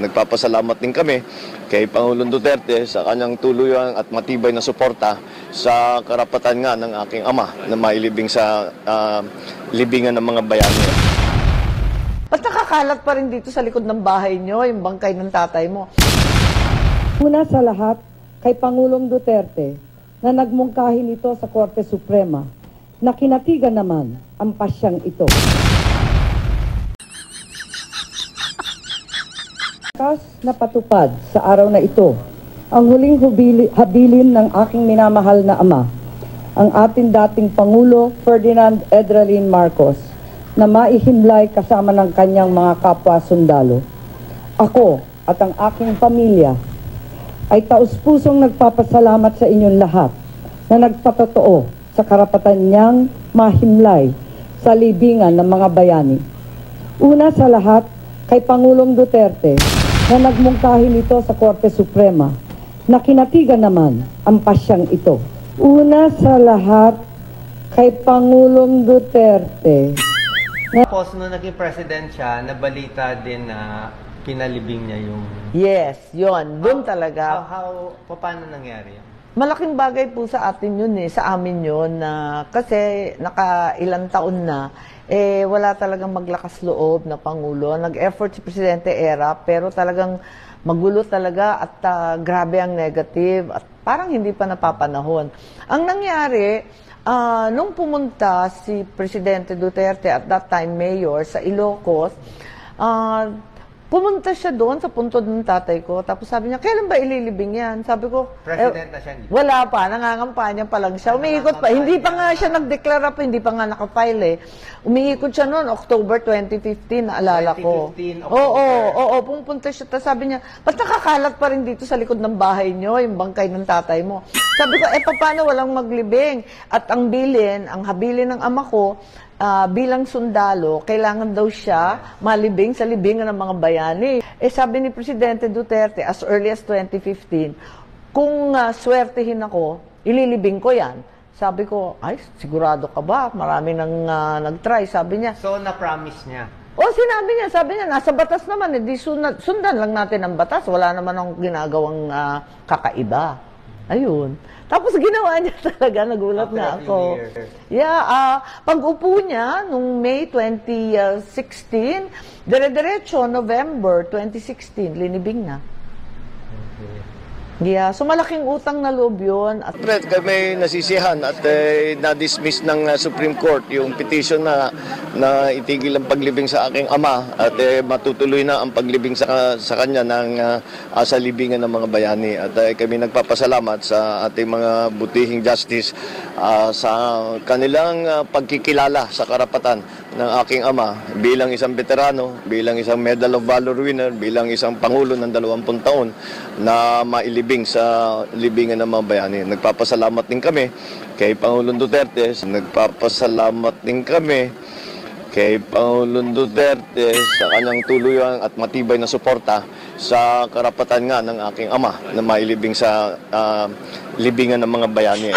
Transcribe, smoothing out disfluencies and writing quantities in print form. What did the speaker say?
Nagpapasalamat din kami kay Pangulong Duterte sa kanyang tuluyan at matibay na suporta sa karapatan nga ng aking ama na mailibing sa libingan ng mga bayani. Ba't nakakalat pa rin dito sa likod ng bahay nyo, yung bangkay ng tatay mo? Una sa lahat, kay Pangulong Duterte na nagmungkahi nito sa Korte Suprema na kinatigan naman ang pasyang ito. Kas napatupad sa araw na ito ang huling habilin ng aking minamahal na ama, ang ating dating Pangulo Ferdinand Edralin Marcos, na maihimlay kasama ng kanyang mga kapwa sundalo. Ako at ang aking pamilya ay taus-pusong nagpapasalamat sa inyong lahat na nagpatotoo sa karapatan niyang mahimlay sa libingan ng mga bayani. Una sa lahat, kay Pangulong Duterte na nagmungkahi nito sa Korte Suprema na kinatigan naman ang pasyang ito. Una sa lahat, kay Pangulong Duterte. Tapos, nung naging president siya, nabalita din na pinalibing niya yung... Yes, yon. Doon talaga. Paano nangyari yan? Malaking bagay po sa atin yun sa amin yun, na kasi nakailang taon na, wala talagang maglakas loob na Pangulo. Nag-effort si Presidente Era, pero talagang magulo talaga at grabe ang negative at parang hindi pa napapanahon. Ang nangyari, nung pumunta si Presidente Duterte, at that time Mayor, sa Ilocos, pumunta siya doon sa puntod ng tatay ko. Tapos sabi niya, kailan ba ililibing yan? Sabi ko, President na siya, hindi? Wala pa, nangangampanya pa lang siya. Umiikot pa, hindi pa nga siya nagdeklara pa, hindi pa nga nakafile Umiikot siya noon, October 2015, naalala ko. 2015, Oo, pumunta siya. Tapos sabi niya, ba't nakakalat pa rin dito sa likod ng bahay niyo, yung bangkay ng tatay mo? Sabi ko, paano walang maglibing? At ang habilin ng ama ko, bilang sundalo, kailangan daw siya malibing sa libingan ng mga bayani. Sabi ni Presidente Duterte, as early as 2015, kung swertehin ako, ililibing ko yan. Sabi ko, ay, sigurado ka ba? Marami nang nag-try. Sabi niya. So, na-promise niya? Sabi niya, nasa batas naman, di sundan lang natin ang batas. Wala naman akong ginagawang kakaiba. Ayun. Tapos ginawa niya talaga, nagulat na ako. Yeah, pag-upo niya, nung May 2016, dire-diretso, November 2016, linibing na. Yeah, so malaking utang na loob yun. At Kami nasisihan at na-dismiss ng Supreme Court yung petition na itigil ang paglibing sa aking ama at matutuloy na ang paglibing sa kanya sa libingan ng mga bayani. At kami nagpapasalamat sa ating mga butihing justice sa kanilang pagkikilala sa karapatan ng aking ama bilang isang veterano, bilang isang Medal of Valor winner, bilang isang Pangulo ng 20 taon na mailibing sa libingan ng mga bayani. Nagpapasalamat din kami kay Pangulong Duterte. Nagpapasalamat din kami kay Pangulong Duterte sa kanyang tuluyan at matibay na suporta sa karapatan nga ng aking ama na mailibing sa libingan ng mga bayani.